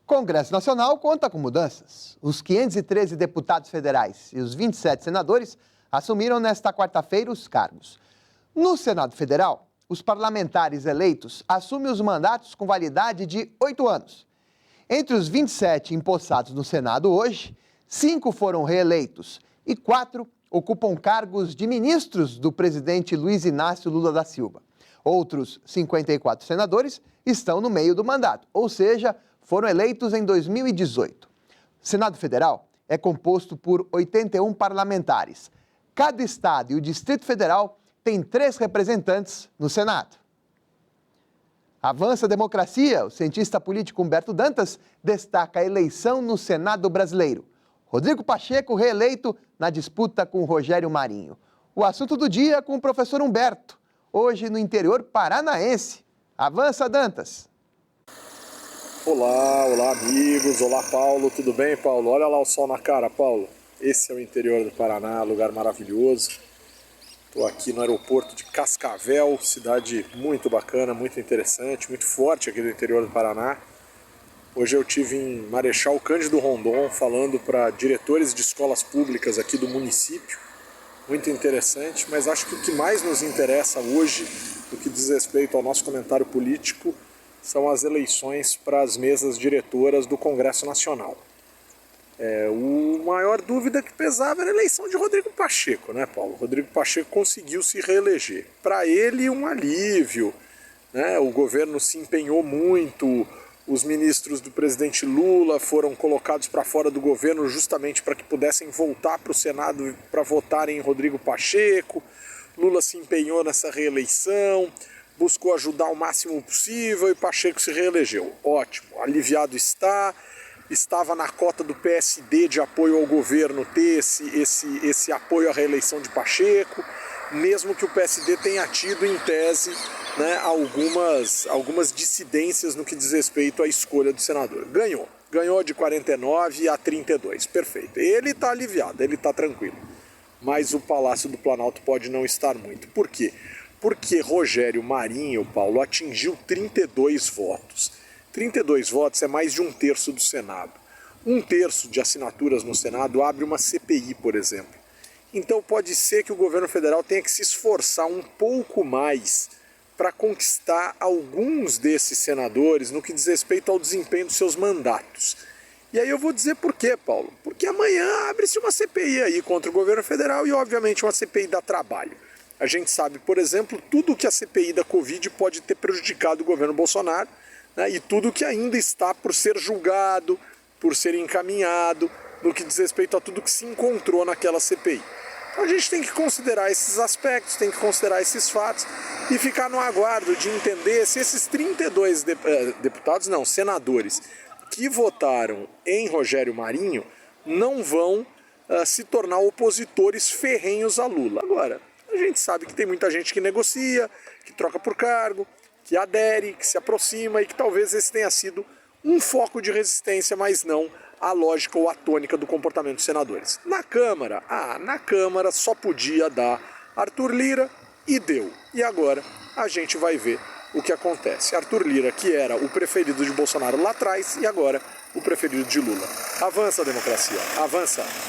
Congresso Nacional conta com mudanças. Os 513 deputados federais e os 27 senadores assumiram nesta quarta-feira os cargos. No Senado Federal, os parlamentares eleitos assumem os mandatos com validade de 8 anos. Entre os 27 empossados no Senado hoje, 5 foram reeleitos e 4 ocupam cargos de ministros do presidente Luiz Inácio Lula da Silva. Outros 54 senadores estão no meio do mandato, ou seja, foram eleitos em 2018. O Senado Federal é composto por 81 parlamentares. Cada estado e o Distrito Federal tem 3 representantes no Senado. Avança a democracia, o cientista político Humberto Dantas destaca a eleição no Senado brasileiro. Rodrigo Pacheco reeleito na disputa com Rogério Marinho. O assunto do dia com o professor Humberto, hoje no interior paranaense. Avança, Dantas. Olá amigos, olá Paulo, tudo bem, Paulo? Olha lá o sol na cara, Paulo. Esse é o interior do Paraná, lugar maravilhoso. Estou aqui no aeroporto de Cascavel, cidade muito bacana, muito interessante, muito forte aqui do interior do Paraná. Hoje eu estive em Marechal Cândido Rondon falando para diretores de escolas públicas aqui do município. Muito interessante, mas acho que o que mais nos interessa hoje, no que diz respeito ao nosso comentário político, são as eleições para as mesas diretoras do Congresso Nacional. A maior dúvida que pesava era a eleição de Rodrigo Pacheco, né, Paulo? Rodrigo Pacheco conseguiu se reeleger. Para ele, um alívio, né? O governo se empenhou muito, os ministros do presidente Lula foram colocados para fora do governo justamente para que pudessem voltar para o Senado para votarem em Rodrigo Pacheco. Lula se empenhou nessa reeleição, buscou ajudar o máximo possível e Pacheco se reelegeu. Ótimo, aliviado estava na cota do PSD de apoio ao governo ter esse apoio à reeleição de Pacheco, mesmo que o PSD tenha tido em tese, né, algumas dissidências no que diz respeito à escolha do senador. Ganhou de 49 a 32, perfeito. Ele está aliviado, ele está tranquilo. Mas o Palácio do Planalto pode não estar muito. Por quê? Porque Rogério Marinho, Paulo, atingiu 32 votos. 32 votos é mais de 1/3 do Senado. 1/3 de assinaturas no Senado abre uma CPI, por exemplo. Então pode ser que o governo federal tenha que se esforçar um pouco mais para conquistar alguns desses senadores no que diz respeito ao desempenho dos seus mandatos. E aí eu vou dizer por quê, Paulo? Porque amanhã abre-se uma CPI aí contra o governo federal e obviamente uma CPI dá trabalho. A gente sabe, por exemplo, tudo que a CPI da Covid pode ter prejudicado o governo Bolsonaro, né, e tudo que ainda está por ser julgado, por ser encaminhado, no que diz respeito a tudo que se encontrou naquela CPI. Então a gente tem que considerar esses aspectos, tem que considerar esses fatos e ficar no aguardo de entender se esses 32 senadores que votaram em Rogério Marinho não vão se tornar opositores ferrenhos a Lula. Agora, a gente sabe que tem muita gente que negocia, que troca por cargo, que adere, que se aproxima e que talvez esse tenha sido um foco de resistência, mas não a lógica ou a tônica do comportamento dos senadores. Na Câmara só podia dar Arthur Lira e deu. E agora a gente vai ver o que acontece. Arthur Lira, que era o preferido de Bolsonaro lá atrás e agora o preferido de Lula. Avança a democracia, avança!